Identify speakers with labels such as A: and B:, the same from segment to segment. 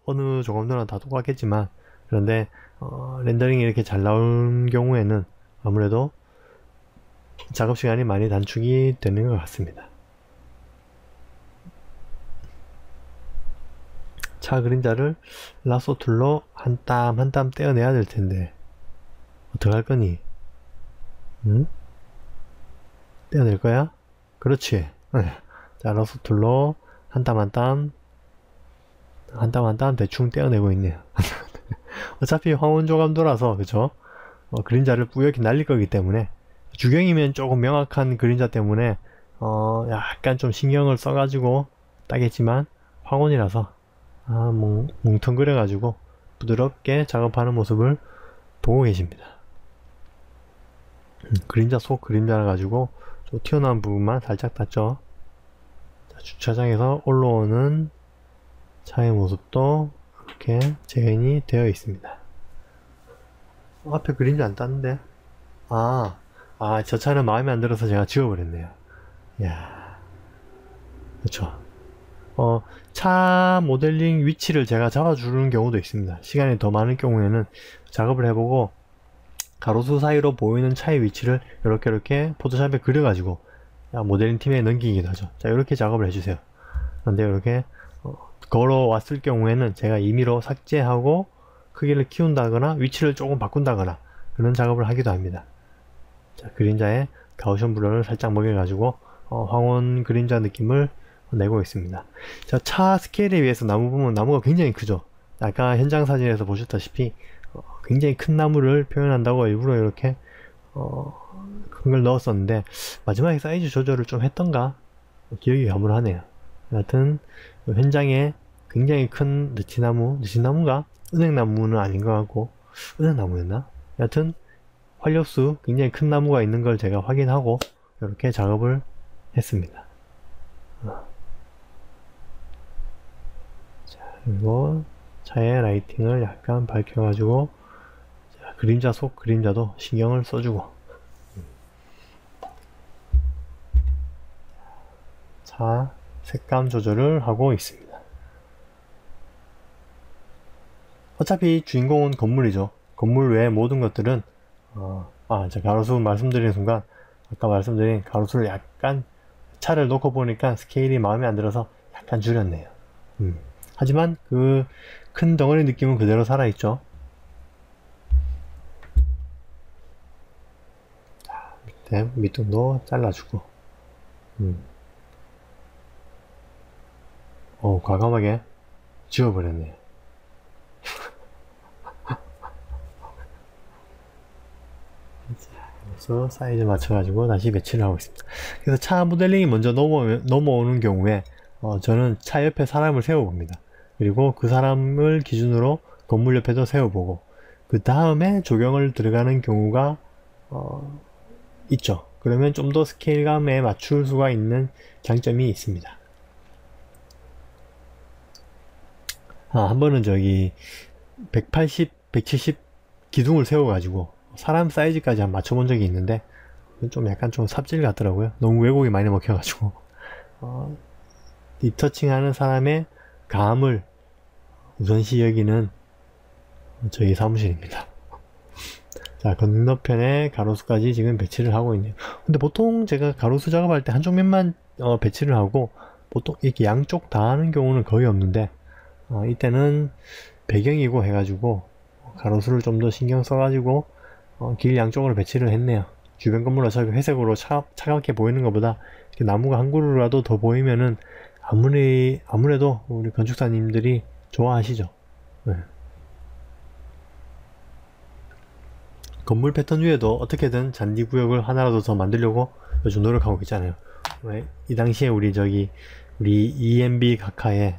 A: 어느 조감도나 다 똑같겠지만, 그런데 렌더링이 이렇게 잘 나온 경우에는 아무래도 작업 시간이 많이 단축이 되는 것 같습니다. 차 그림자를 라소 툴로 한 땀 한 땀 떼어내야 될 텐데 어떡할 거니? 응? 떼어낼 거야? 그렇지. 자, 라소 툴로 한 땀 한 땀 한 땀 한 땀 대충 떼어내고 있네요. 어차피 황혼조감도라서 그죠? 그림자를 뿌옇게 날릴 거기 때문에 주경이면 조금 명확한 그림자 때문에 약간 좀 신경을 써가지고 따겠지만 황혼이라서 뭉텅그려가지고 부드럽게 작업하는 모습을 보고 계십니다. 그림자 속 그림자를 가지고 좀 튀어나온 부분만 살짝 땄죠. 자, 주차장에서 올라오는 차의 모습도 이렇게 재현이 되어 있습니다. 앞에 그림자 안 땄는데 저 차는 마음에 안 들어서 제가 지워버렸네요. 이야, 그쵸. 차 모델링 위치를 제가 잡아주는 경우도 있습니다. 시간이 더 많은 경우에는 작업을 해보고 가로수 사이로 보이는 차의 위치를 이렇게 포토샵에 그려가지고 모델링 팀에 넘기기도 하죠. 자, 이렇게 작업을 해주세요. 그런데 이렇게 걸어왔을 경우에는 제가 임의로 삭제하고 크기를 키운다거나 위치를 조금 바꾼다거나 그런 작업을 하기도 합니다. 자, 그림자에 가우션 블러를 살짝 먹여가지고 황혼 그림자 느낌을 내고 있습니다. 자, 차 스케일에 비해서 나무 보면 나무가 굉장히 크죠. 아까 현장 사진에서 보셨다시피 굉장히 큰 나무를 표현한다고 일부러 이렇게 큰 걸 넣었었는데 마지막에 사이즈 조절을 좀 했던가 기억이 가물하네요. 여하튼 현장에 굉장히 큰 느티나무가 은행나무는 아닌 것 같고 은행나무였나? 여하튼 활력수 굉장히 큰 나무가 있는 걸 제가 확인하고 이렇게 작업을 했습니다. 자, 그리고 차의 라이팅을 약간 밝혀가지고 그림자 속 그림자도 신경을 써주고 차 색감 조절을 하고 있습니다. 어차피 주인공은 건물이죠. 건물 외의 모든 것들은 자, 가로수 말씀드리는 순간 아까 말씀드린 가로수를 약간 차를 놓고 보니까 스케일이 마음에 안 들어서 약간 줄였네요. 하지만 그 큰 덩어리 느낌은 그대로 살아있죠. 자, 밑에 밑둥도 잘라주고 과감하게 지워버렸네요. 그래서 사이즈 맞춰가지고 다시 배치를 하고 있습니다. 그래서 차 모델링이 먼저 넘어오는 경우에 저는 차 옆에 사람을 세워봅니다. 그리고 그 사람을 기준으로 건물 옆에도 세워보고 그 다음에 조경을 들어가는 경우가 있죠. 그러면 좀 더 스케일감에 맞출 수가 있는 장점이 있습니다. 한 번은 저기 180, 170 기둥을 세워가지고 사람 사이즈까지 한 맞춰본 적이 있는데 좀 약간 좀 삽질 같더라고요. 너무 왜곡이 많이 먹혀가지고 리터칭하는 사람의 감을 우선시 여기는 저희 사무실입니다. 자, 건너편에 가로수까지 지금 배치를 하고 있네요. 근데 보통 제가 가로수 작업할 때 한쪽 면만 배치를 하고 보통 이렇게 양쪽 다 하는 경우는 거의 없는데 이때는 배경이고 해가지고 가로수를 좀 더 신경 써가지고 길 양쪽으로 배치를 했네요. 주변 건물 어차피 회색으로 차갑게 보이는 것보다 이렇게 나무가 한 그루라도 더 보이면은 아무래도 우리 건축사님들이 좋아하시죠. 네. 건물 패턴 위에도 어떻게든 잔디 구역을 하나라도 더 만들려고 요즘 노력하고 있잖아요. 왜? 이 당시에 우리 EMB 각하의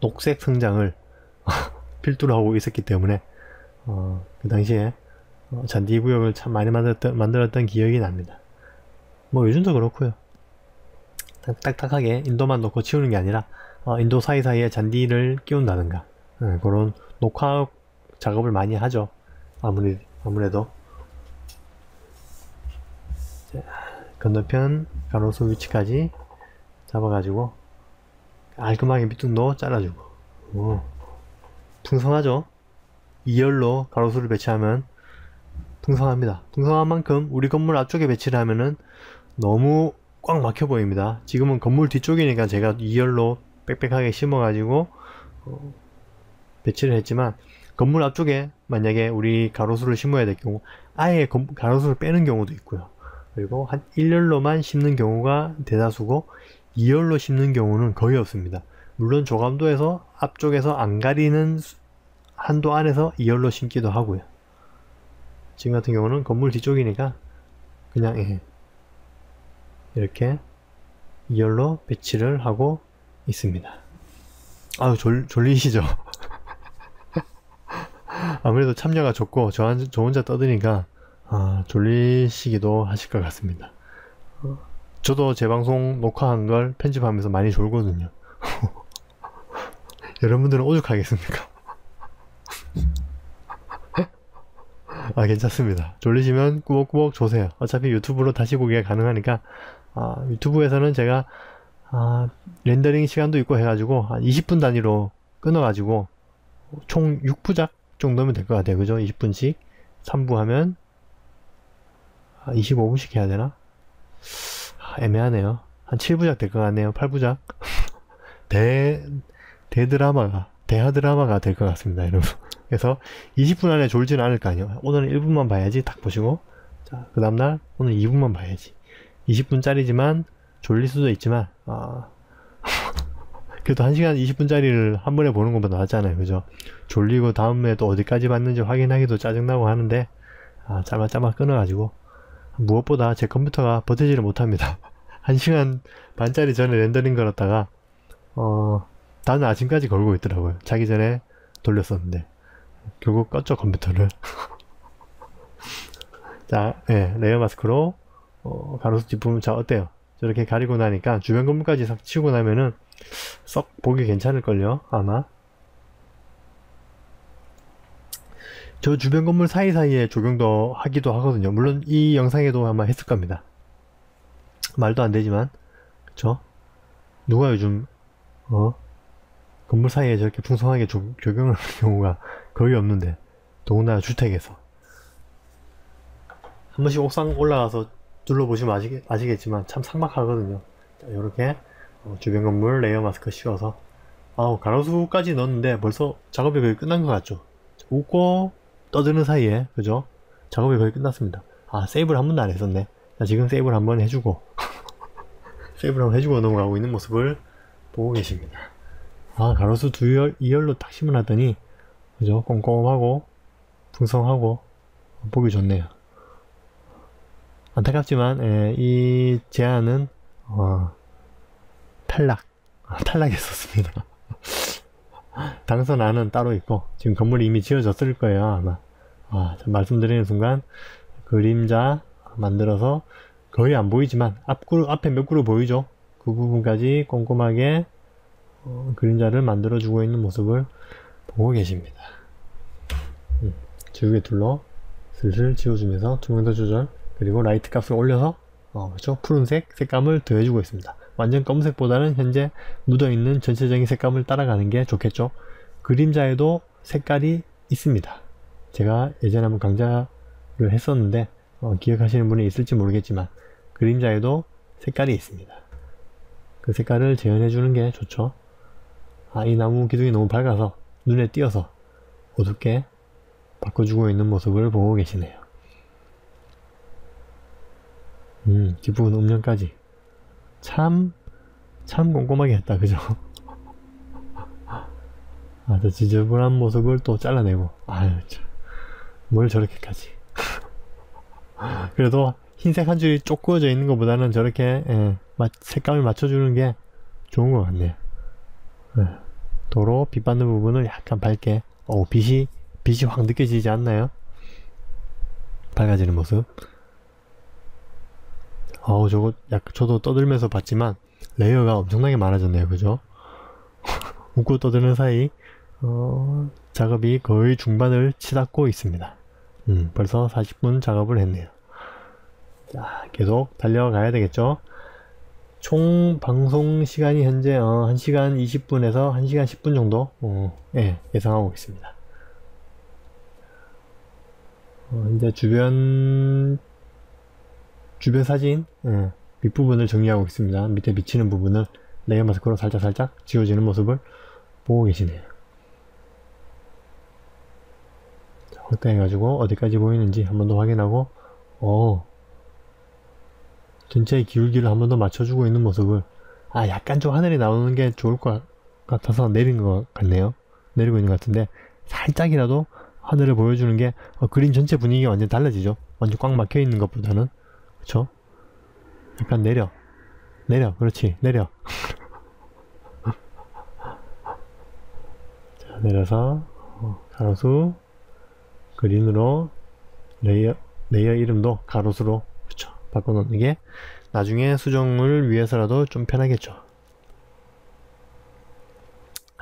A: 녹색 성장을 필두로 하고 있었기 때문에 그 당시에 잔디 구역을 참 많이 만들었던 기억이 납니다. 뭐 요즘도 그렇고요. 딱딱하게 인도만 놓고 치우는 게 아니라 인도 사이사이에 잔디를 끼운다든가 그런 녹화 작업을 많이 하죠. 아무래도 자, 건너편 가로수 위치까지 잡아가지고 깔끔하게 밑둥도 잘라주고 풍성하죠. 2열로 가로수를 배치하면 풍성합니다. 풍성한 만큼 우리 건물 앞쪽에 배치를 하면은 너무 꽉 막혀 보입니다. 지금은 건물 뒤쪽이니까 제가 2열로 빽빽하게 심어가지고 배치를 했지만, 건물 앞쪽에 만약에 우리 가로수를 심어야 될 경우 아예 가로수를 빼는 경우도 있고요. 그리고 한 1열로만 심는 경우가 대다수고 2열로 심는 경우는 거의 없습니다. 물론 조감도에서 앞쪽에서 안 가리는 한도 안에서 2열로 심기도 하고요. 지금 같은 경우는 건물 뒤쪽이니까 그냥 이렇게 2열로 배치를 하고 있습니다. 아유, 졸리시죠? 아무래도 참여가 적고 저 혼자 떠드니까 졸리시기도 하실 것 같습니다. 저도 제 방송 녹화한 걸 편집하면서 많이 졸거든요. 여러분들은 오죽하겠습니까? 괜찮습니다. 졸리시면 꾸벅꾸벅 조세요. 어차피 유튜브로 다시 보기가 가능하니까. 유튜브에서는 제가 렌더링 시간도 있고 해가지고 한 20분 단위로 끊어가지고 총 6부작 정도면 될 것 같아요. 그죠? 20분씩 3부 하면 25분씩 해야 되나? 애매하네요. 한 7부작 될 것 같네요. 8부작. 대하드라마가 될 것 같습니다, 여러분. 그래서 20분 안에 졸지는 않을 거 아니에요. 오늘은 1분만 봐야지 딱 보시고, 자, 그 다음날 오늘 2분만 봐야지. 20분짜리지만 졸릴 수도 있지만 그래도 1시간 20분짜리를 한 번에 보는 것보다 낫잖아요. 그죠? 졸리고 다음에 또 어디까지 봤는지 확인하기도 짜증나고 하는데 짜마짜마 끊어가지고, 무엇보다 제 컴퓨터가 버티지를 못합니다. 1시간 반짜리 전에 렌더링 걸었다가 다음날 아침까지 걸고 있더라고요. 자기 전에 돌렸었는데 결국 껐죠, 컴퓨터를. 자, 레이어 마스크로 가로수 뒷부분. 자, 어때요? 저렇게 가리고 나니까 주변 건물까지 싹 치우고 나면은 썩 보기 괜찮을걸요, 아마. 저 주변 건물 사이사이에 조경도 하기도 하거든요. 물론 이 영상에도 아마 했을 겁니다. 말도 안 되지만, 그쵸? 누가 요즘 건물 사이에 저렇게 풍성하게 조경을 하는 경우가 거의 없는데, 더군다나 주택에서. 한 번씩 옥상 올라가서 둘러보시면 아시겠지만 참 삭막하거든요. 자, 이렇게 주변 건물 레이어 마스크 씌워서 가로수까지 넣었는데 벌써 작업이 거의 끝난 것 같죠. 웃고 떠드는 사이에, 그죠? 작업이 거의 끝났습니다. 세이브를 한 번도 안 했었네. 자, 지금 세이브를 한번 해주고 세이브를 한번 해주고 넘어가고 있는 모습을 보고 계십니다. 가로수 2열로 딱 심어놨더니, 그죠? 꼼꼼하고 풍성하고 보기 좋네요. 안타깝지만 이 제안은 탈락했었습니다. 당선안은 따로 있고 지금 건물이 이미 지어졌을 거예요, 아마. 말씀드리는 순간 그림자 만들어서 거의 안 보이지만 앞에 몇 그루 보이죠? 그 부분까지 꼼꼼하게 그림자를 만들어 주고 있는 모습을 보고 계십니다. 지우개 툴로 슬슬 지워주면서 투명도 조절, 그리고 라이트 값을 올려서 그렇죠? 푸른색 색감을 더해주고 있습니다. 완전 검은색보다는 현재 묻어있는 전체적인 색감을 따라가는 게 좋겠죠. 그림자에도 색깔이 있습니다. 제가 예전에 한번 강좌를 했었는데 기억하시는 분이 있을지 모르겠지만 그림자에도 색깔이 있습니다. 그 색깔을 재현해 주는 게 좋죠. 이 나무 기둥이 너무 밝아서 눈에 띄어서 어둡게 바꿔주고 있는 모습을 보고 계시네요. 뒷부분 음영까지 참 꼼꼼하게 했다, 그죠? 저 지저분한 모습을 또 잘라내고, 참, 뭘 저렇게까지. 그래도 흰색 한 줄이 쪽 그어져 있는 것보다는 저렇게 색감을 맞춰주는 게 좋은 것 같네요. 도로 빛 받는 부분을 약간 밝게, 빛이 확 느껴지지 않나요? 밝아지는 모습. 저도 떠들면서 봤지만 레이어가 엄청나게 많아졌네요, 그죠? 웃고 떠드는 사이 작업이 거의 중반을 치닫고 있습니다. 벌써 40분 작업을 했네요. 자, 계속 달려가야 되겠죠? 총 방송 시간이 현재 1시간 20분에서 1시간 10분 정도 예, 예상하고 있습니다. 이제 주변 사진 밑부분을 정리하고 있습니다. 밑에 비치는 부분을 레이어 마스크로 살짝 지워지는 모습을 보고 계시네요. 자, 확대해가지고 어디까지 보이는지 한 번 더 확인하고 전체의 기울기를 한 번 더 맞춰주고 있는 모습을 약간 좀 하늘이 나오는 게 좋을 것 같아서 내린 것 같네요. 내리고 있는 것 같은데 살짝이라도 하늘을 보여주는 게 그림 전체 분위기가 완전 달라지죠. 완전 꽉 막혀 있는 것보다는. 그쵸? 약간 내려 그렇지, 내려. 자, 내려서 가로수 그린으로 레이어 이름도 가로수로 그쵸, 바꿔놓는 게 나중에 수정을 위해서라도 좀 편하겠죠.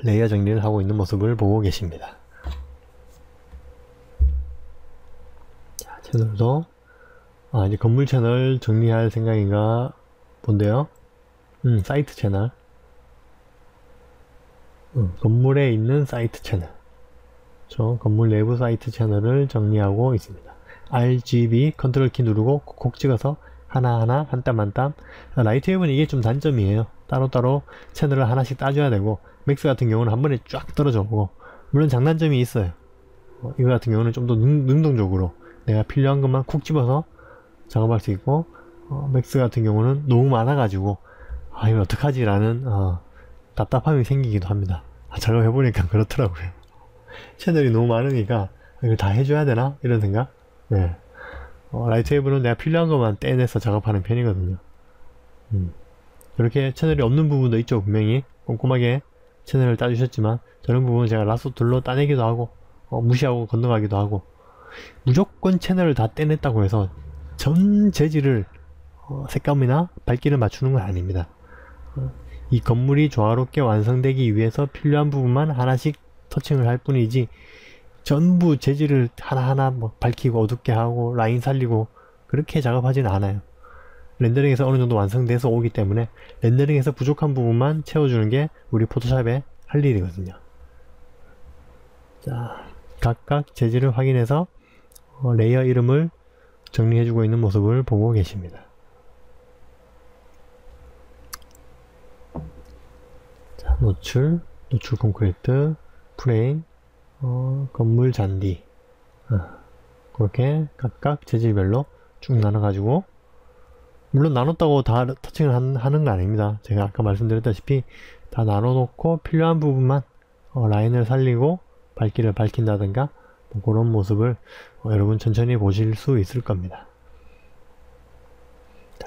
A: 레이어 정리를 하고 있는 모습을 보고 계십니다. 자, 채널도 이제 건물 채널 정리할 생각인가 본데요. 사이트 채널. 건물에 있는 사이트 채널. 건물 내부 사이트 채널을 정리하고 있습니다. RGB 컨트롤 키 누르고 콕 찍어서 하나하나 한 땀 한 땀. 라이트 웹은 이게 좀 단점이에요. 따로따로 채널을 하나씩 따줘야 되고, 맥스 같은 경우는 한 번에 쫙 떨어져 오고, 물론 장단점이 있어요. 이거 같은 경우는 좀 더 능동적으로 내가 필요한 것만 콕 집어서 작업할 수 있고, 맥스 같은 경우는 너무 많아가지고 이걸 어떡하지 라는 답답함이 생기기도 합니다. 작업해보니까 그렇더라고요. 채널이 너무 많으니까 이걸 다 해줘야 되나? 이런 생각? 네. 라이트 웨이브는 내가 필요한 것만 떼내서 작업하는 편이거든요. 이렇게 채널이 없는 부분도 있죠. 분명히 꼼꼼하게 채널을 따주셨지만 저런 부분은 제가 라소 툴로 따내기도 하고 무시하고 건너가기도 하고, 무조건 채널을 다 떼냈다고 해서 전 재질을 색감이나 밝기를 맞추는 건 아닙니다. 이 건물이 조화롭게 완성되기 위해서 필요한 부분만 하나씩 터칭을 할 뿐이지, 전부 재질을 하나하나 밝히고 어둡게 하고 라인 살리고 그렇게 작업하지는 않아요. 렌더링에서 어느 정도 완성돼서 오기 때문에 렌더링에서 부족한 부분만 채워주는 게 우리 포토샵의 할 일이거든요. 자, 각각 재질을 확인해서 레이어 이름을 정리해주고 있는 모습을 보고 계십니다. 자, 노출 콘크리트, 프레임, 건물 잔디, 그렇게 각각 재질별로 쭉 나눠가지고, 물론 나눴다고 다 터칭을 하는 거 아닙니다. 제가 아까 말씀드렸다시피 다 나눠놓고 필요한 부분만 라인을 살리고 밝기를 밝힌다든가 그런 모습을 여러분 천천히 보실 수 있을 겁니다.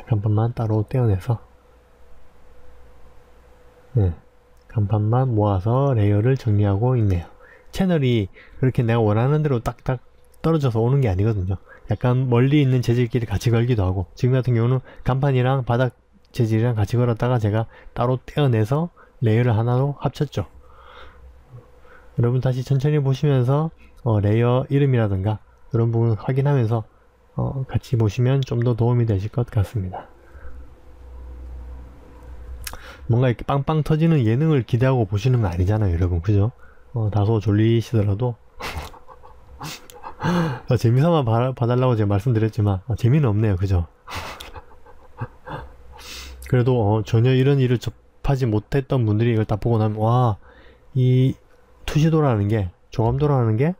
A: 간판만 따로 떼어내서 간판만 모아서 레이어를 정리하고 있네요. 채널이 그렇게 내가 원하는 대로 딱딱 떨어져서 오는 게 아니거든요. 약간 멀리 있는 재질끼리 같이 걸기도 하고, 지금 같은 경우는 간판이랑 바닥 재질이랑 같이 걸었다가 제가 따로 떼어내서 레이어를 하나로 합쳤죠. 여러분 다시 천천히 보시면서 레이어 이름이라든가 그런 부분 확인하면서 같이 보시면 좀 더 도움이 되실 것 같습니다. 뭔가 이렇게 빵빵 터지는 예능을 기대하고 보시는 거 아니잖아요, 여러분. 그죠? 다소 졸리시더라도 재미삼아 봐달라고 제가 말씀드렸지만 재미는 없네요. 그죠? 그래도 전혀 이런 일을 접하지 못했던 분들이 이걸 딱 보고 나면 와, 이 투시도라는 게, 조감도라는 게,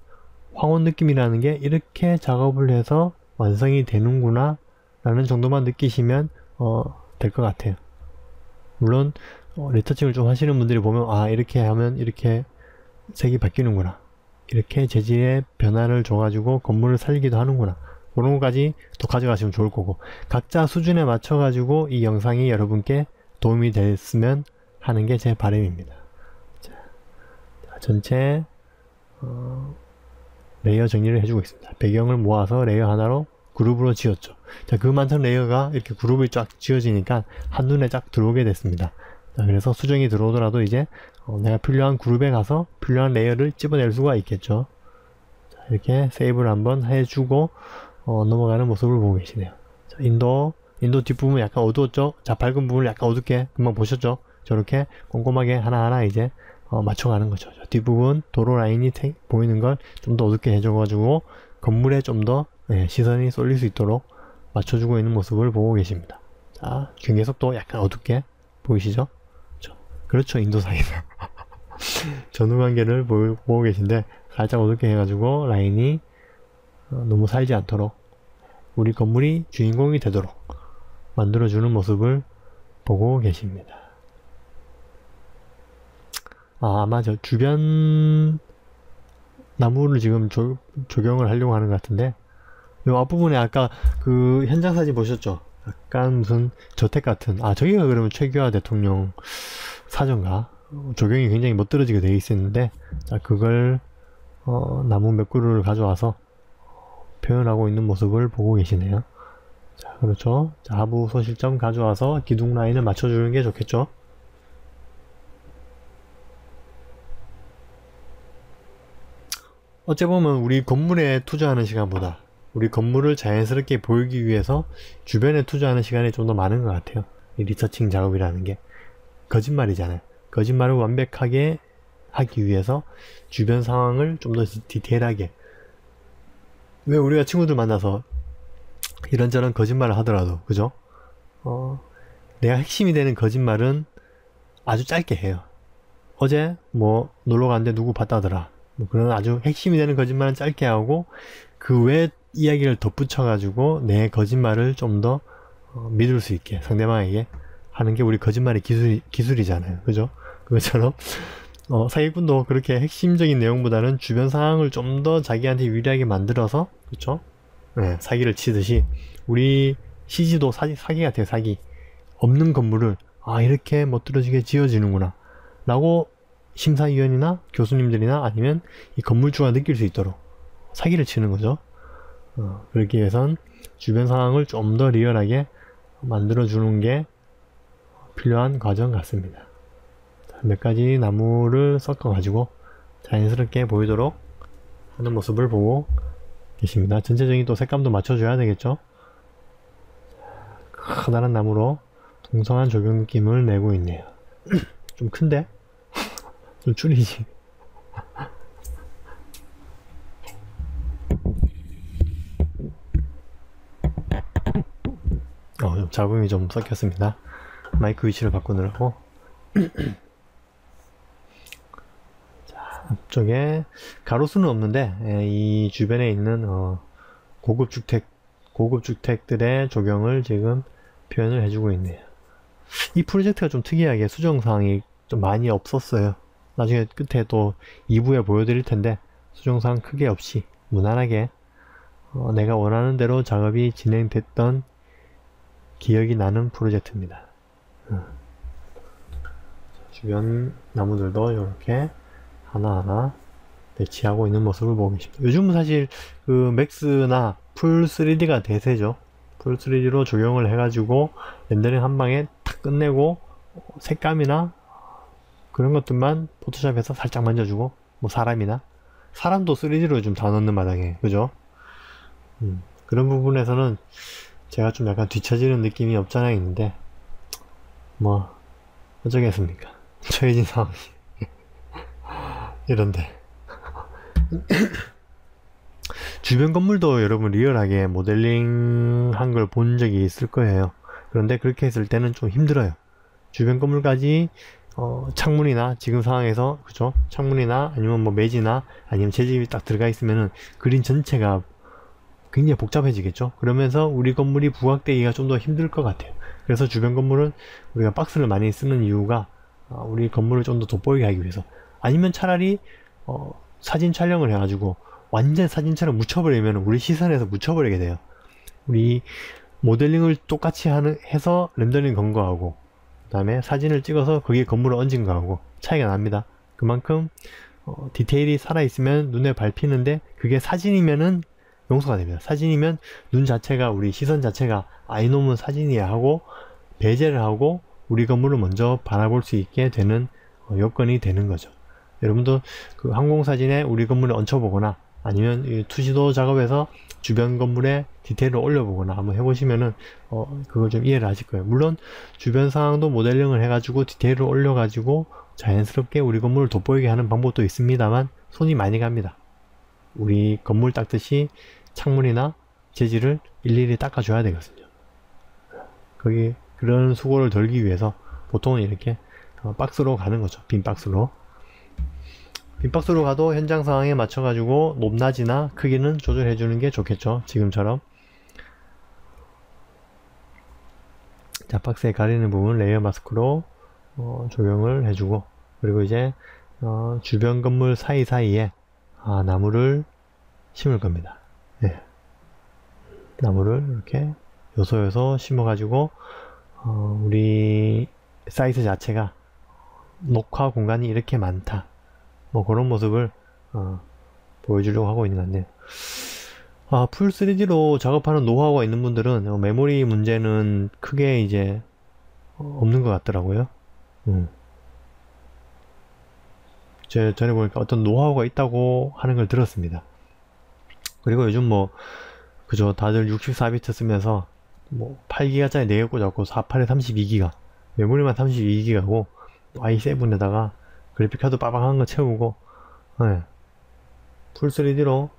A: 황혼 느낌이라는 게 이렇게 작업을 해서 완성이 되는구나 라는 정도만 느끼시면 될 것 같아요. 물론 리터칭을 좀 하시는 분들이 보면 이렇게 하면 이렇게 색이 바뀌는구나, 이렇게 재질의 변화를 줘가지고 건물을 살리기도 하는구나, 그런 것까지 또 가져가시면 좋을 거고, 각자 수준에 맞춰 가지고 이 영상이 여러분께 도움이 됐으면 하는 게 제 바람입니다. 자, 전체 레이어 정리를 해주고 있습니다. 배경을 모아서 레이어 하나로 그룹으로 지었죠. 자, 그 많던 레이어가 이렇게 그룹이 쫙 지어지니까 한눈에 쫙 들어오게 됐습니다. 자, 그래서 수정이 들어오더라도 이제 내가 필요한 그룹에 가서 필요한 레이어를 집어낼 수가 있겠죠. 자, 이렇게 세이브를 한번 해주고 넘어가는 모습을 보고 계시네요. 자, 인도 인도 뒷부분 약간 어두웠죠? 자, 밝은 부분을 약간 어둡게 금방 보셨죠? 저렇게 꼼꼼하게 하나하나 이제 맞춰가는 거죠. 뒷부분 도로 라인이 보이는 걸 좀 더 어둡게 해줘가지고 건물에 좀 더 시선이 쏠릴 수 있도록 맞춰주고 있는 모습을 보고 계십니다. 자, 경계석도 약간 어둡게 보이시죠? 그렇죠, 인도사이다. 전후관계를 보고 계신데 살짝 어둡게 해가지고 라인이 너무 살지 않도록 우리 건물이 주인공이 되도록 만들어주는 모습을 보고 계십니다. 아마 저 주변 나무를 지금 조경을 하려고 하는 것 같은데, 요 앞부분에 아까 그 현장 사진 보셨죠? 약간 무슨 저택 같은, 저기가 그러면 최규하 대통령 사전가? 조경이 굉장히 멋들어지게 되어 있었는데, 자, 그걸 나무 몇 그루를 가져와서 표현하고 있는 모습을 보고 계시네요. 자, 그렇죠. 자, 하부 소실점 가져와서 기둥 라인을 맞춰주는 게 좋겠죠. 어째 보면 우리 건물에 투자하는 시간보다 우리 건물을 자연스럽게 보이기 위해서 주변에 투자하는 시간이 좀 더 많은 것 같아요. 이 리서칭 작업이라는 게 거짓말이잖아요. 거짓말을 완벽하게 하기 위해서 주변 상황을 좀 더 디테일하게, 왜 우리가 친구들 만나서 이런저런 거짓말을 하더라도, 그죠? 내가 핵심이 되는 거짓말은 아주 짧게 해요. 어제 뭐 놀러 갔는데 누구 봤다더라, 뭐 그런 아주 핵심이 되는 거짓말은 짧게 하고 그 외 이야기를 덧붙여 가지고 내 거짓말을 좀 더 믿을 수 있게 상대방에게 하는 게 우리 거짓말의 기술이잖아요. 그죠? 그것처럼 사기꾼도 그렇게 핵심적인 내용보다는 주변 상황을 좀 더 자기한테 유리하게 만들어서, 그쵸? 네, 사기를 치듯이 우리 CG도 사기 같아요. 사기. 없는 건물을 이렇게 멋들어지게 지어지는구나 라고 심사위원이나 교수님들이나 아니면 이 건물주가 느낄 수 있도록 사기를 치는 거죠. 그러기 위해선 주변 상황을 좀 더 리얼하게 만들어주는 게 필요한 과정 같습니다. 몇 가지 나무를 섞어가지고 자연스럽게 보이도록 하는 모습을 보고 계십니다. 전체적인 또 색감도 맞춰줘야 되겠죠. 커다란 나무로 동성한 조경 느낌을 내고 있네요. 좀 큰데? 좀 줄이지. 좀 잡음이 좀 섞였습니다. 마이크 위치를 바꾸느라고. 자, 앞쪽에 가로수는 없는데 이 주변에 있는 고급 주택들의 조경을 지금 표현을 해주고 있네요. 이 프로젝트가 좀 특이하게 수정사항이 좀 많이 없었어요. 나중에 끝에 또 2부에 보여드릴 텐데 수정사항 크게 없이 무난하게 내가 원하는 대로 작업이 진행됐던 기억이 나는 프로젝트입니다. 주변 나무들도 이렇게 하나하나 배치하고 있는 모습을 보고 계십니다. 요즘은 사실 그 맥스나 풀 3D가 대세죠. 풀 3D로 조경을 해가지고 렌더링 한 방에 탁 끝내고 색감이나 그런 것들만 포토샵에서 살짝 만져주고, 뭐 사람도 3D로 좀 다 넣는 마당에, 그죠? 그런 부분에서는 제가 좀 약간 뒤처지는 느낌이 없잖아 있는데, 뭐 어쩌겠습니까? 처해진 상황이 이런데 주변 건물도 여러분 리얼하게 모델링 한 걸 본 적이 있을 거예요. 그런데 그렇게 했을 때는 좀 힘들어요. 주변 건물까지 창문이나 지금 상황에서, 그죠? 창문이나 아니면 뭐 매지나 아니면 재집이 딱 들어가 있으면은 그림 전체가 굉장히 복잡해지겠죠. 그러면서 우리 건물이 부각되기가 좀 더 힘들 것 같아요. 그래서 주변 건물은 우리가 박스를 많이 쓰는 이유가 우리 건물을 좀 더 돋보이게 하기 위해서, 아니면 차라리 사진 촬영을 해가지고 완전 사진처럼 묻혀버리면 우리 시선에서 묻혀버리게 돼요. 우리 모델링을 똑같이 해서 렌더링 건 거하고 그 다음에 사진을 찍어서 거기에 건물을 얹은 거하고 차이가 납니다. 그만큼 디테일이 살아있으면 눈에 밟히는데, 그게 사진이면은 용서가 됩니다. 사진이면 눈 자체가, 우리 시선 자체가 이놈은 사진이야 하고 배제를 하고 우리 건물을 먼저 바라볼 수 있게 되는 여건이 되는 거죠. 여러분도 그 항공사진에 우리 건물을 얹혀보거나 아니면 이 투시도 작업에서 주변 건물에 디테일을 올려보거나 한번 해보시면은 그걸 좀 이해를 하실 거예요. 물론 주변 상황도 모델링을 해가지고 디테일을 올려가지고 자연스럽게 우리 건물을 돋보이게 하는 방법도 있습니다만 손이 많이 갑니다. 우리 건물 닦듯이 창문이나 재질을 일일이 닦아줘야 되거든요. 거기 그런 수고를 덜기 위해서 보통은 이렇게 박스로 가는 거죠. 빈 박스로. 빈 박스로 가도 현장 상황에 맞춰가지고 높낮이나 크기는 조절해 주는 게 좋겠죠. 지금처럼. 자, 박스에 가리는 부분 레이어 마스크로 조명을 해주고, 그리고 이제 주변 건물 사이사이에 나무를 심을 겁니다. 네. 나무를 이렇게 요소요소 심어가지고 우리 사이트 자체가 녹화 공간이 이렇게 많다, 뭐 그런 모습을 보여주려고 하고 있는 것 같네요. 풀 3D로 작업하는 노하우가 있는 분들은 메모리 문제는 크게 이제 없는 것 같더라고요. 제가 전에 보니까 어떤 노하우가 있다고 하는 걸 들었습니다. 그리고 요즘 뭐 그죠, 다들 64비트 쓰면서 뭐 8기가짜리 4개 꽂았고 48에 32기가, 메모리만 32기가고 i7에다가 그래픽카드 빠방한 거 채우고, 네. 풀 3D로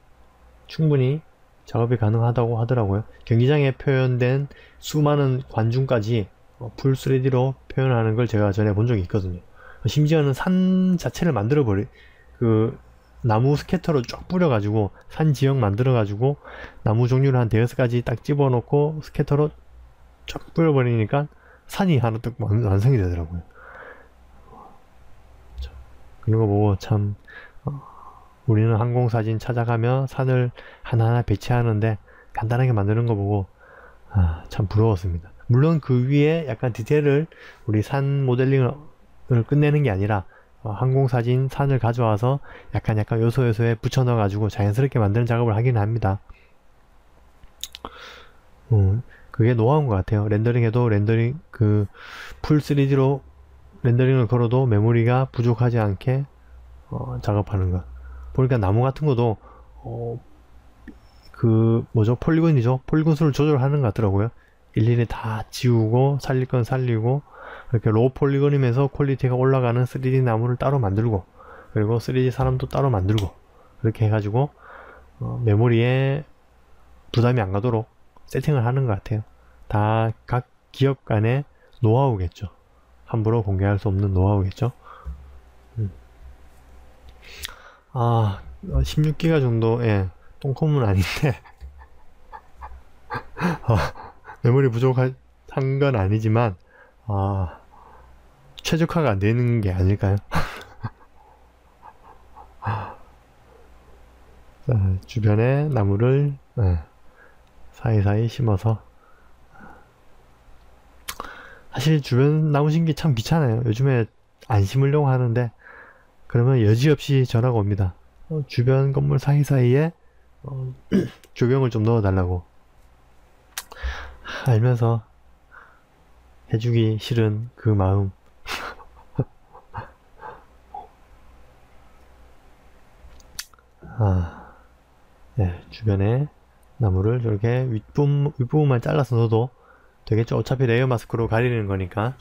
A: 충분히 작업이 가능하다고 하더라고요. 경기장에 표현된 수많은 관중까지 풀 3D로 표현하는 걸 제가 전에 본 적이 있거든요. 심지어는 산 자체를 만들어 버리, 나무 스캐터로 쫙 뿌려가지고 산 지역 만들어가지고 나무 종류를 한 5가지 딱 집어넣고 스캐터로 쫙 뿌려버리니까 산이 하나 딱 완성이 되더라고요. 그런 거 보고 참 우리는 항공사진 찾아가며 산을 하나하나 배치하는데 간단하게 만드는 거 보고 참 부러웠습니다. 물론 그 위에 약간 디테일을 우리 산 모델링을 끝내는 게 아니라 항공사진 산을 가져와서 약간 요소요소에 붙여 넣어 가지고 자연스럽게 만드는 작업을 하긴 합니다. 그게 노하우인 것 같아요. 렌더링해도 풀 3D로 렌더링을 걸어도 메모리가 부족하지 않게 작업하는 것. 보니까 나무 같은 것도 폴리곤이죠. 폴리곤 수를 조절하는 것 같더라고요. 일일이 다 지우고 살릴 건 살리고, 이렇게 로우 폴리곤이면서 퀄리티가 올라가는 3D 나무를 따로 만들고, 그리고 3D 사람도 따로 만들고, 그렇게 해가지고 메모리에 부담이 안 가도록 세팅을 하는 것 같아요. 다 각 기업 간의 노하우겠죠. 함부로 공개할 수 없는 노하우겠죠. 16기가 정도의 똥컴은 아닌데 메모리 부족한 건 아니지만 최적화가 안 되는 게 아닐까요? 자, 주변에 나무를 사이사이 심어서, 사실 주변 나무 심기 참 귀찮아요. 요즘에 안 심으려고 하는데 그러면 여지없이 전화가 옵니다. 주변 건물 사이사이에 조경을 좀 넣어달라고. 알면서 해주기 싫은 그 마음. 네, 주변에 나무를 저렇게 윗부분만 잘라서 넣어도 되겠죠. 어차피 레이어 마스크로 가리는 거니까.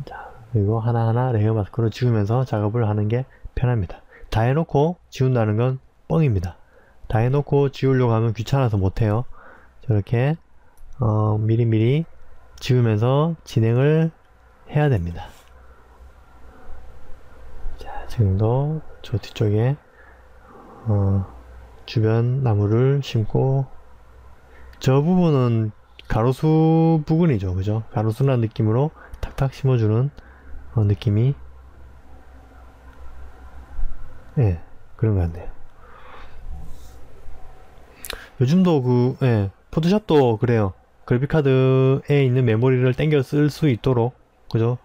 A: 자, 그리고 하나하나 레이어 마스크로 지우면서 작업을 하는 게 편합니다. 다 해놓고 지운다는 건 뻥입니다. 다 해놓고 지우려고 하면 귀찮아서 못해요. 저렇게 미리미리 지우면서 진행을 해야 됩니다. 자, 지금도 저 뒤쪽에 주변 나무를 심고, 저 부분은 가로수 부근이죠. 그죠? 가로수라는 느낌으로 탁탁 심어주는 느낌이 그런 것 같네요. 요즘도 포토샵도 그래요. 그래픽카드에 있는 메모리를 땡겨 쓸 수 있도록, 그죠?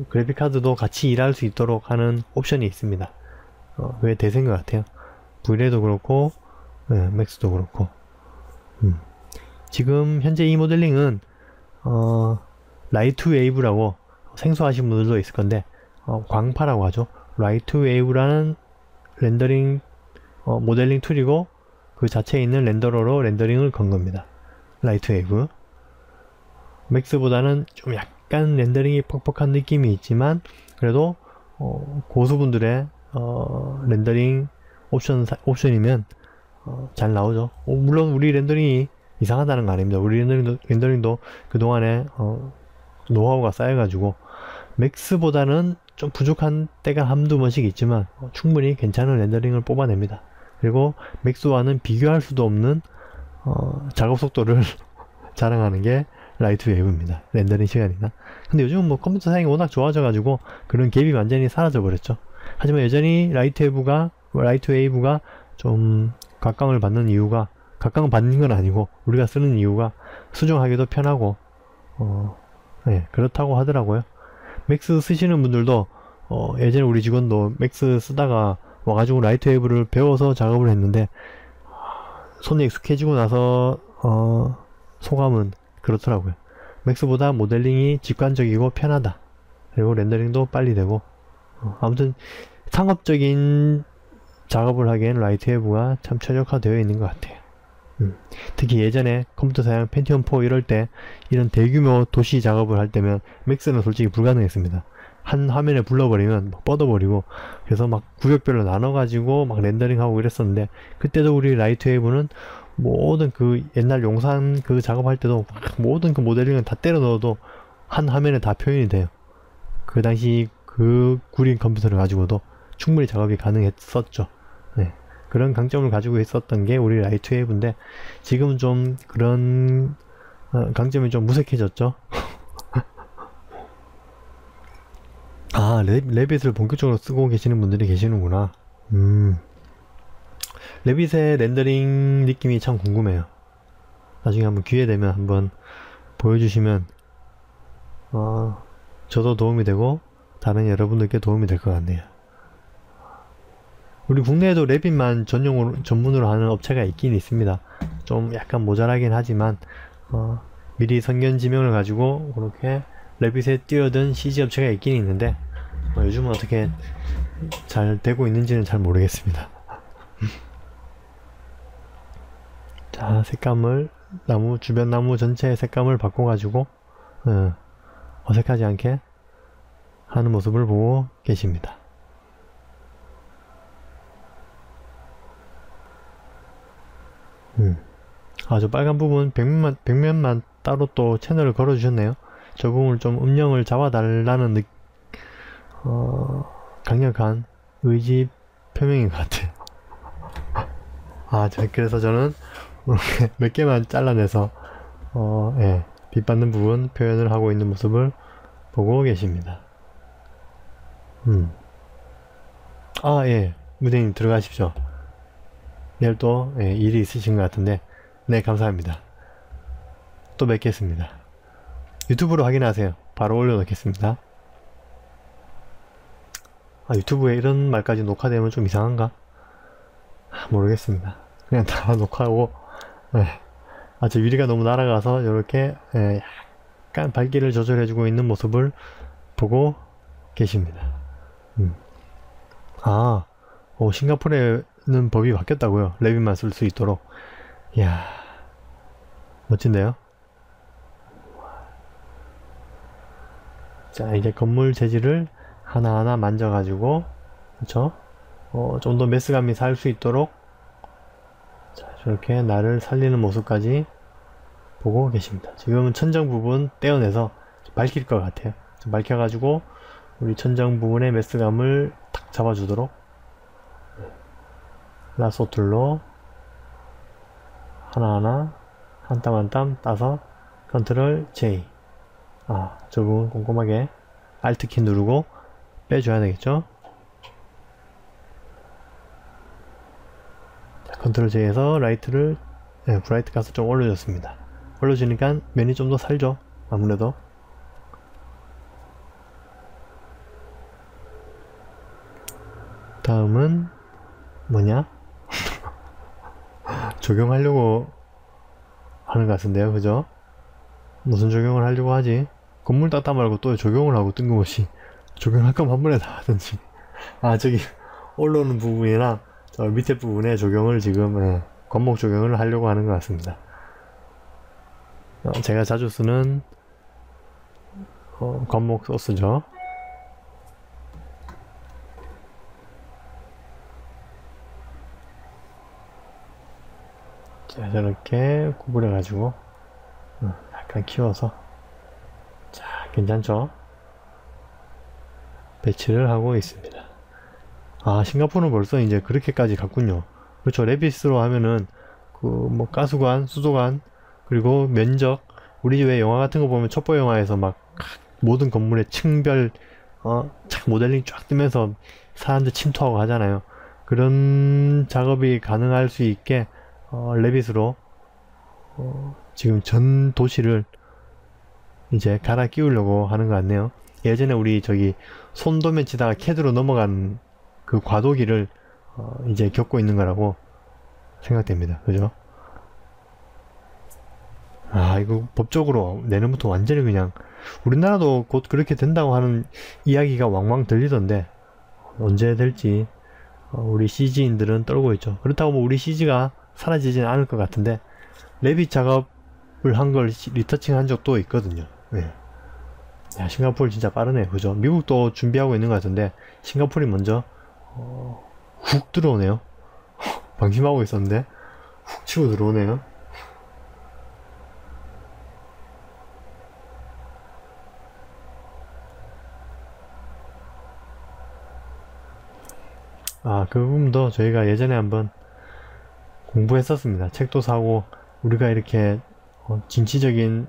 A: 그래픽카드도 같이 일할 수 있도록 하는 옵션이 있습니다. 그게 대세인 것 같아요. 브이레이도 그렇고, 맥스도 그렇고. 지금 현재 이 모델링은 라이트 웨이브라고 생소하신 분들도 있을 건데 광파라고 하죠. 라이트 웨이브라는 렌더링 모델링 툴이고 그 자체에 있는 렌더러로 렌더링을 건 겁니다. 라이트 웨이브. 맥스보다는 좀 약간 렌더링이 퍽퍽한 느낌이 있지만 그래도 고수분들의 렌더링 옵션이면 잘 나오죠. 물론 우리 렌더링이 이상하다는 거 아닙니다. 우리 렌더링도 그동안에 노하우가 쌓여가지고 맥스보다는 좀 부족한 때가 한두 번씩 있지만 충분히 괜찮은 렌더링을 뽑아냅니다. 그리고 맥스와는 비교할 수도 없는 작업 속도를 자랑하는 게 라이트 웨이브입니다. 렌더링 시간이나. 근데 요즘은 뭐 컴퓨터 사양이 워낙 좋아져가지고 그런 갭이 완전히 사라져 버렸죠. 하지만 여전히 라이트 웨이브가 좀 각광을 받는 이유가, 각광을 받는 건 아니고 우리가 쓰는 이유가 수정하기도 편하고 네, 그렇다고 하더라고요. 맥스 쓰시는 분들도 예전에 우리 직원도 맥스 쓰다가 와가지고 라이트 웨이브를 배워서 작업을 했는데 손에 익숙해지고 나서 소감은 그렇더라고요. 맥스보다 모델링이 직관적이고 편하다. 그리고 렌더링도 빨리 되고 아무튼 상업적인 작업을 하기엔 라이트 웨이브가 참 최적화되어 있는 것 같아요. 특히 예전에 컴퓨터 사양 펜티엄4 이럴 때 이런 대규모 도시 작업을 할 때면 맥스는 솔직히 불가능했습니다. 한 화면에 불러버리면 막 뻗어버리고 그래서 막 구역별로 나눠가지고 막 렌더링하고 이랬었는데 그때도 우리 라이트 웨이브는 모든 그 옛날 용산 그 작업할 때도 모든 그 모델링을 다 때려 넣어도 한 화면에 다 표현이 돼요. 그 당시 그 구린 컴퓨터를 가지고도 충분히 작업이 가능했었죠. 네. 그런 강점을 가지고 있었던 게 우리 라이트 웨이브인데 지금은 좀 그런 강점이 좀 무색해졌죠. 아, 레빗을 본격적으로 쓰고 계시는 분들이 계시는구나. 레빗의 렌더링 느낌이 참 궁금해요. 나중에 한번 기회 되면 한번 보여주시면 저도 도움이 되고 다른 여러분들께 도움이 될 것 같네요. 우리 국내에도 레빗만 전문으로 하는 업체가 있긴 있습니다. 좀 약간 모자라긴 하지만 미리 선견 지명을 가지고 그렇게 레빗에 뛰어든 CG 업체가 있긴 있는데 요즘은 어떻게 잘 되고 있는지는 잘 모르겠습니다. 자, 색감을 주변 나무 전체의 색감을 바꿔가지고 어색하지 않게 하는 모습을 보고 계십니다. 저 빨간 부분 벽면만 따로 또 채널을 걸어 주셨네요. 저 부분을 좀 음영을 잡아달라는 강력한 의지 표명인 것 같아요. 그래서 저는 이렇게 몇 개만 잘라내서 예, 빛받는 부분 표현을 하고 있는 모습을 보고 계십니다. 예, 무대님 들어가십시오. 내일 또 일이 있으신 것 같은데 네, 감사합니다. 또 뵙겠습니다. 유튜브로 확인하세요. 바로 올려놓겠습니다. 유튜브에 이런 말까지 녹화되면 좀 이상한가? 모르겠습니다. 그냥 다 녹화하고 저 유리가 너무 날아가서 이렇게 약간 밝기를 조절해주고 있는 모습을 보고 계십니다. 싱가포르에는 법이 바뀌었다고요. 레빗만 쓸 수 있도록. 이야, 멋진데요? 자, 이제 건물 재질을 하나하나 만져가지고, 그쵸? 좀 더 메스감이 살 수 있도록, 자, 저렇게 나를 살리는 모습까지 보고 계십니다. 지금은 천장 부분 떼어내서 밝힐 것 같아요. 좀 밝혀가지고, 우리 천장 부분의 메스감을 탁 잡아주도록, 라소 툴로 하나하나 한 땀 한 땀 따서 컨트롤 J. 저 부분 꼼꼼하게 Alt키 누르고 빼줘야 되겠죠. 자, 컨트롤 J에서 라이트를 브라이트 가스 좀 올려줬습니다. 올려주니까 면이 좀 더 살죠. 아무래도 다음은 뭐냐? 적용하려고 하는 것 같은데요, 그죠? 무슨 적용을 하려고 하지? 건물 닦다 말고 또 적용을 하고 뜬금없이 적용할 거면 한 번에 다 하든지. 저기 올라오는 부분이나 저 밑에 부분에 적용을 지금 건목 적용을 하려고 하는 것 같습니다. 제가 자주 쓰는 건목 소스죠. 자, 저렇게 구부려 가지고 약간 키워서, 자, 괜찮죠? 배치를 하고 있습니다. 아, 싱가포르는 벌써 이제 그렇게까지 갔군요. 그렇죠. 레빗으로 하면은 그 뭐 가스관, 수도관, 그리고 면적, 우리 왜 영화 같은 거 보면 첩보 영화에서 막 모든 건물의 층별 착 모델링 쫙 뜨면서 사람들 침투하고 하잖아요. 그런 작업이 가능할 수 있게 레빗으로 지금 전 도시를 이제 갈아 끼우려고 하는 것 같네요. 예전에 우리 저기 손도면 치다가 캐드로 넘어간 그 과도기를 이제 겪고 있는 거라고 생각됩니다. 그죠? 아, 이거 법적으로 내년부터 완전히 그냥, 우리나라도 곧 그렇게 된다고 하는 이야기가 왕왕 들리던데 언제 될지 우리 CG인들은 떨고 있죠. 그렇다고 뭐 우리 CG가 사라지진 않을 것 같은데, 레빗 작업을 한 걸 리터칭 한 적도 있거든요. 네. 야, 싱가포르 진짜 빠르네. 그죠? 미국도 준비하고 있는 것 같은데 싱가포르이 먼저 훅 들어오네요. 방심하고 있었는데 훅 치고 들어오네요. 아, 그 부분도 저희가 예전에 한번 공부했었습니다. 책도 사고, 우리가 이렇게 진취적인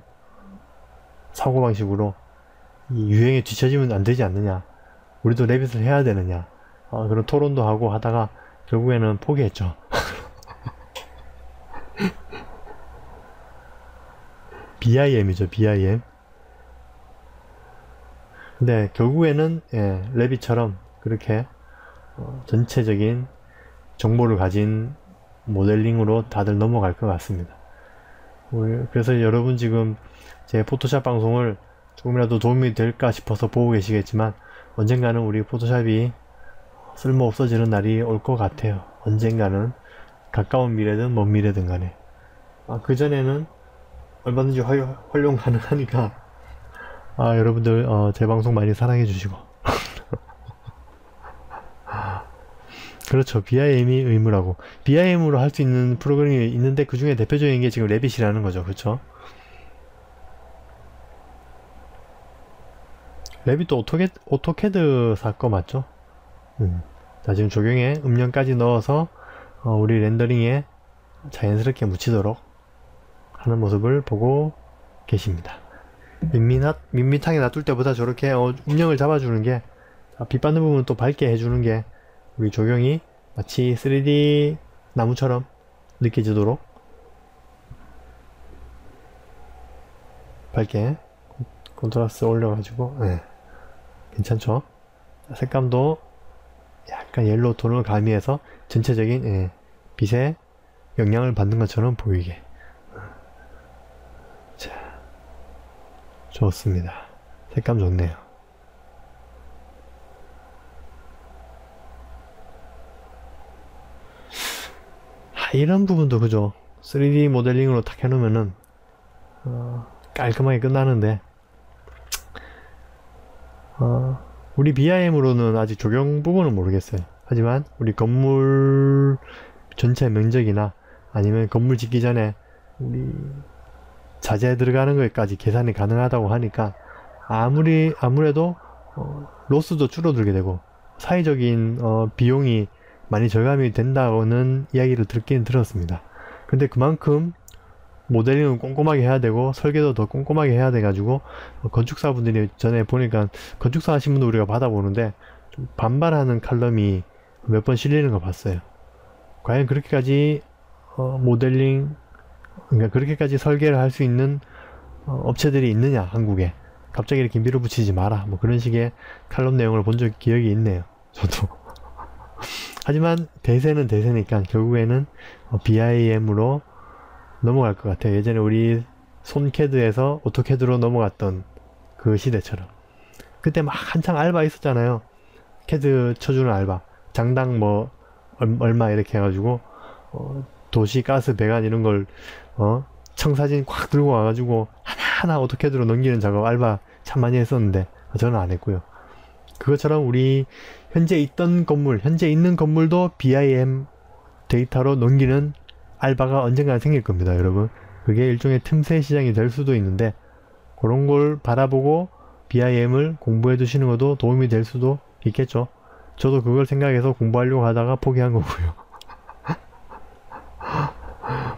A: 사고방식으로 이 유행에 뒤처지면 안 되지 않느냐, 우리도 레빗을 해야 되느냐, 그런 토론도 하고 하다가 결국에는 포기했죠. BIM이죠, BIM. 근데 결국에는 레빗처럼 그렇게 전체적인 정보를 가진 모델링으로 다들 넘어갈 것 같습니다. 그래서 여러분 지금 제 포토샵 방송을 조금이라도 도움이 될까 싶어서 보고 계시겠지만, 언젠가는 우리 포토샵이 쓸모 없어지는 날이 올 것 같아요. 언젠가는, 가까운 미래든 먼 미래든 간에. 그전에는 얼마든지 활용 가능하니까 여러분들 제 방송 많이 사랑해 주시고. 그렇죠. BIM이 의무라고. BIM으로 할 수 있는 프로그램이 있는데 그 중에 대표적인 게 지금 레빗이라는 거죠. 그렇죠? 레빗도 오토캐드 살 거 맞죠? 자, 지금 조경에 음영까지 넣어서 우리 렌더링에 자연스럽게 묻히도록 하는 모습을 보고 계십니다. 밋밋하게 놔둘 때보다 저렇게 음영을 잡아주는 게, 빛 받는 부분은 또 밝게 해주는 게 우리 조경이 마치 3D 나무처럼 느껴지도록 밝게 컨트라스트 올려가지고, 괜찮죠? 색감도 약간 옐로우 톤을 가미해서 전체적인 빛에 영향을 받는 것처럼 보이게. 자, 좋습니다. 색감 좋네요. 이런 부분도 그죠? 3D 모델링으로 탁 해놓으면은 깔끔하게 끝나는데, 우리 BIM으로는 아직 조경 부분은 모르겠어요. 하지만 우리 건물 전체 면적이나 아니면 건물 짓기 전에 우리 자재 들어가는 것까지 계산이 가능하다고 하니까 아무래도 로스도 줄어들게 되고 사회적인 비용이 많이 절감이 된다고는 이야기를 듣긴 들었습니다. 근데 그만큼 모델링은 꼼꼼하게 해야 되고 설계도 더 꼼꼼하게 해야 돼가지고 건축사분들이 전에 보니까, 건축사 하신 분도 우리가 받아보는데 좀 반발하는 칼럼이 몇 번 실리는 거 봤어요. 과연 그렇게까지 모델링, 그러니까 그렇게까지 설계를 할 수 있는 업체들이 있느냐, 한국에. 갑자기 이렇게 밀어붙이지 마라, 뭐 그런 식의 칼럼 내용을 본 적 기억이 있네요, 저도. 하지만 대세는 대세니까 결국에는 BIM으로 넘어갈 것 같아요. 예전에 우리 손캐드에서 오토캐드로 넘어갔던 그 시대처럼. 그때 막 한창 알바 있었잖아요. 캐드 쳐주는 알바. 장당 뭐 얼마 이렇게 해가지고 도시 가스 배관 이런 걸 청사진 꽉 들고 와가지고 하나하나 오토캐드로 넘기는 작업 알바 참 많이 했었는데 저는 안 했고요. 그것처럼 우리 현재 있던 건물, 현재 있는 건물도 BIM 데이터로 넘기는 알바가 언젠가 생길 겁니다, 여러분. 그게 일종의 틈새 시장이 될 수도 있는데 그런 걸 바라보고 BIM을 공부해 두시는 것도 도움이 될 수도 있겠죠. 저도 그걸 생각해서 공부하려고 하다가 포기한 거고요.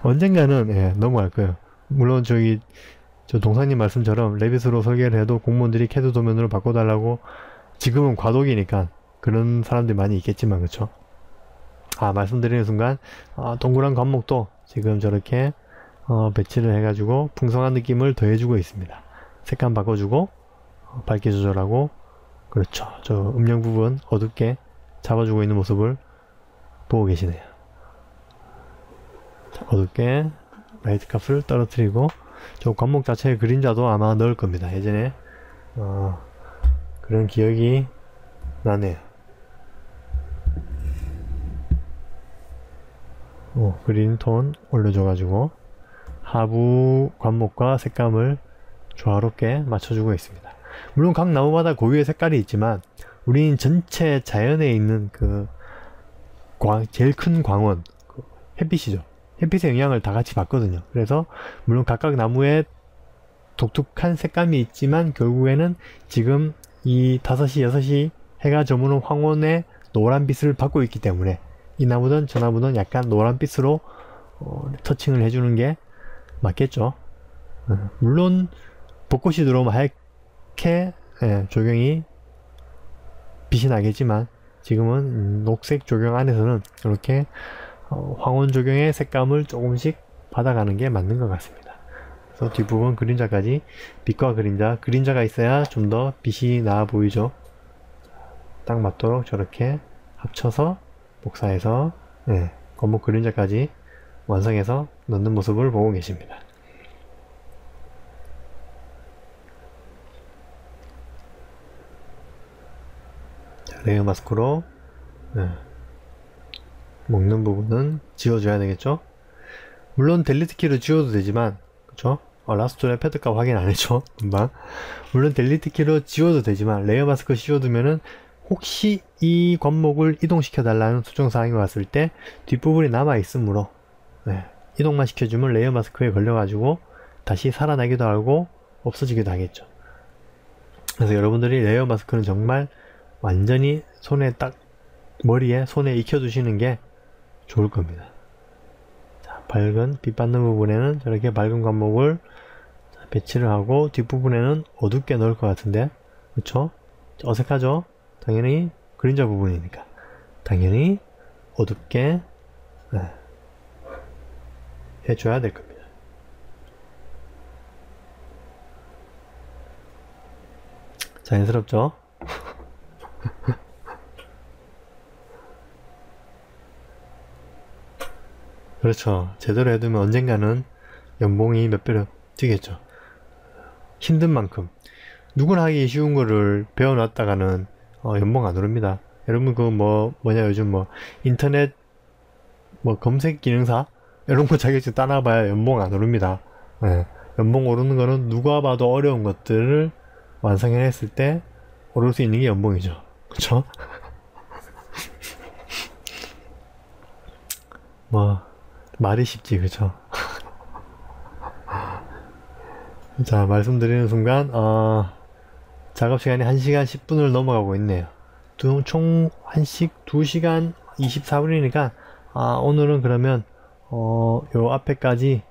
A: 언젠가는 넘어갈 거예요. 물론 저 동사님 말씀처럼 레빗으로 설계를 해도 공무원들이 캐드 도면으로 바꿔달라고 지금은 과도기니까 그런 사람들이 많이 있겠지만 그쵸? 말씀드리는 순간 동그란 관목도 지금 저렇게 배치를 해가지고 풍성한 느낌을 더해주고 있습니다. 색감 바꿔주고 밝기 조절하고 그렇죠. 저 음영 부분 어둡게 잡아주고 있는 모습을 보고 계시네요. 자, 어둡게 라이트 값을 떨어뜨리고 저 관목 자체의 그림자도 아마 넣을 겁니다. 예전에 그런 기억이 나네요. 그린 톤 올려줘가지고 하부 관목과 색감을 조화롭게 맞춰주고 있습니다. 물론 각 나무마다 고유의 색깔이 있지만 우리는 전체 자연에 있는 제일 큰 광원 햇빛이죠. 햇빛의 영향을 다 같이 받거든요. 그래서 물론 각각 나무에 독특한 색감이 있지만 결국에는 지금 이 5시, 6시 해가 저무는 황혼의 노란빛을 받고 있기 때문에 이 나무든 저 나무든 약간 노란빛으로 터칭을 해주는 게 맞겠죠. 물론 벚꽃이 들어오면 하얗게 조경이 빛이 나겠지만 지금은 녹색 조경 안에서는 이렇게 황혼 조경의 색감을 조금씩 받아가는 게 맞는 것 같습니다. 그래서 뒷부분 그림자까지 빛과 그림자가 있어야 좀 더 빛이 나아 보이죠. 딱 맞도록 저렇게 합쳐서 복사해서 건목 그림자까지 완성해서 넣는 모습을 보고 계십니다. 자, 레이어 마스크로 먹는 부분은 지워줘야 되겠죠. 물론 델리트 키로 지워도 되지만 그쵸? 라스토의 패드값 확인 안했죠. 금방. 물론 델리트 키로 지워도 되지만 레이어 마스크 씌워두면은 혹시 이 관목을 이동시켜 달라는 수정사항이 왔을 때 뒷부분이 남아있으므로 이동만 시켜주면 레이어 마스크에 걸려가지고 다시 살아나기도 하고 없어지기도 하겠죠. 그래서 여러분들이 레이어 마스크는 정말 완전히 손에 딱 머리에 손에 익혀두시는 게 좋을 겁니다. 자, 밝은 빛 받는 부분에는 저렇게 밝은 관목을 배치를 하고 뒷부분에는 어둡게 넣을 것 같은데 그쵸? 어색하죠? 당연히 그림자 부분이니까 당연히 어둡게 해줘야 될 겁니다. 자연스럽죠? 그렇죠. 제대로 해두면 언젠가는 연봉이 몇 배로 뛰겠죠. 힘든 만큼 누구나 하기 쉬운 거를 배워놨다가는 연봉 안 오릅니다. 여러분 뭐냐 요즘 인터넷 검색 기능사 이런 거 자격증 따놔봐야 연봉 안 오릅니다. 연봉 오르는 거는 누가 봐도 어려운 것들을 완성해냈을 때 오를 수 있는 게 연봉이죠. 그쵸? 말이 쉽지 그쵸? 자, 말씀드리는 순간 작업시간이 1시간 10분을 넘어가고 있네요. 총 2시간 24분이니까 오늘은 그러면 요 앞에까지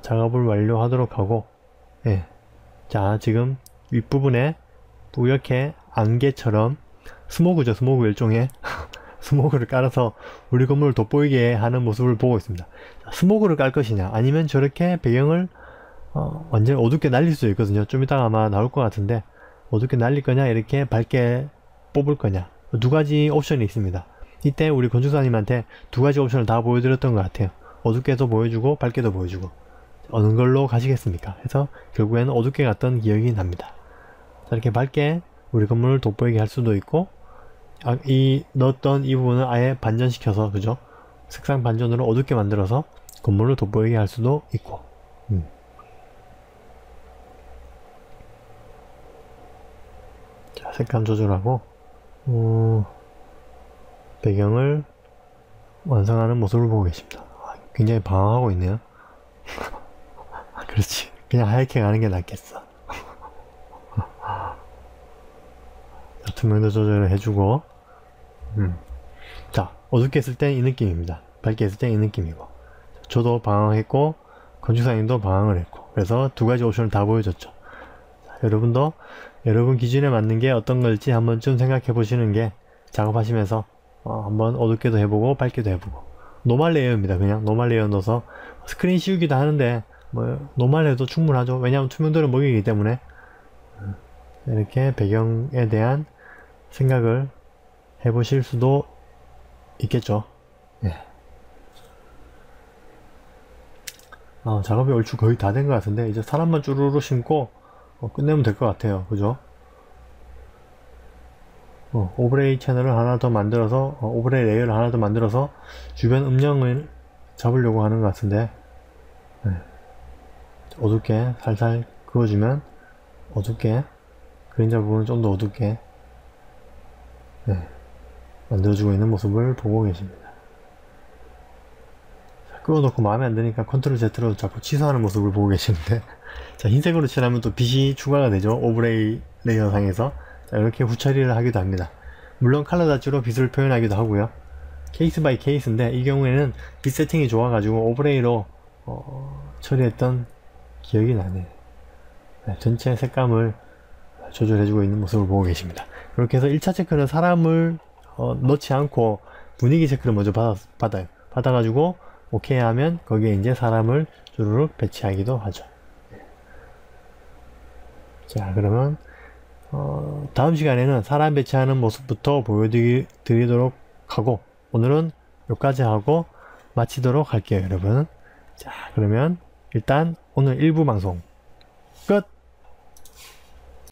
A: 작업을 완료하도록 하고 자, 지금 윗부분에 뿌옇게 안개처럼 스모그죠. 스모그 일종의 스모그를 깔아서 우리 건물을 돋보이게 하는 모습을 보고 있습니다. 자, 스모그를 깔 것이냐 아니면 저렇게 배경을 완전 어둡게 날릴 수도 있거든요. 좀 이따가 아마 나올 것 같은데 어둡게 날릴 거냐 이렇게 밝게 뽑을 거냐 두 가지 옵션이 있습니다. 이때 우리 건축사님한테 두 가지 옵션을 다 보여드렸던 것 같아요. 어둡게도 보여주고 밝게도 보여주고 어느 걸로 가시겠습니까? 해서 결국에는 어둡게 갔던 기억이 납니다. 자, 이렇게 밝게 우리 건물을 돋보이게 할 수도 있고 넣었던 이 부분을 아예 반전시켜서, 그죠? 색상 반전으로 어둡게 만들어서 건물을 돋보이게 할 수도 있고. 자, 색감 조절하고, 배경을 완성하는 모습을 보고 계십니다. 굉장히 방황하고 있네요. 그렇지. 그냥 하얗게 가는 게 낫겠어. 자, 투명도 조절을 해주고, 자, 어둡게 했을 땐 이 느낌입니다. 밝게 했을 땐 이 느낌이고. 저도 방황했고, 건축사님도 방황을 했고, 그래서 두 가지 옵션을 다 보여줬죠. 자, 여러분도 여러분 기준에 맞는 게 어떤 걸지 한 번쯤 생각해 보시는 게 작업하시면서 한번 어둡게도 해보고 밝게도 해보고. 노멀 레이어입니다. 그냥 노멀 레이어 넣어서 스크린 씌우기도 하는데 뭐 노멀 해도 충분하죠. 왜냐하면 투명도를 먹이기 때문에. 이렇게 배경에 대한 생각을 해보실 수도 있겠죠. 예. 작업이 얼추 거의 다 된 것 같은데 이제 사람만 쭈루루 심고 끝내면 될 것 같아요. 그죠? 오브레이 채널을 하나 더 만들어서 오브레이 레이어를 하나 더 만들어서 주변 음영을 잡으려고 하는 것 같은데, 네. 어둡게 살살 그어주면 어둡게 그림자 부분을 좀 더 어둡게, 네, 만들어주고 있는 모습을 보고 계십니다. 끄어놓고 마음에 안 드니까 컨트롤 Z로 자꾸 취소하는 모습을 보고 계시는데, 자, 흰색으로 칠하면 또 빛이 추가가 되죠. 오브레이 레이어 상에서. 자, 이렇게 후처리를 하기도 합니다. 물론 칼라 다치로 빛을 표현하기도 하고요. 케이스 바이 케이스인데 이 경우에는 빛 세팅이 좋아가지고 오브레이로 처리했던 기억이 나네. 네, 전체 색감을 조절해주고 있는 모습을 보고 계십니다. 이렇게 해서 1차 체크는 사람을 넣지 않고 분위기 체크를 먼저 받아요. 받아가지고 오케이 하면 거기에 이제 사람을 주르륵 배치하기도 하죠. 자, 그러면 다음 시간에는 사람 배치하는 모습부터 보여드리도록 하고, 오늘은 여기까지 하고 마치도록 할게요, 여러분. 자, 그러면 일단 오늘 1부 방송 끝!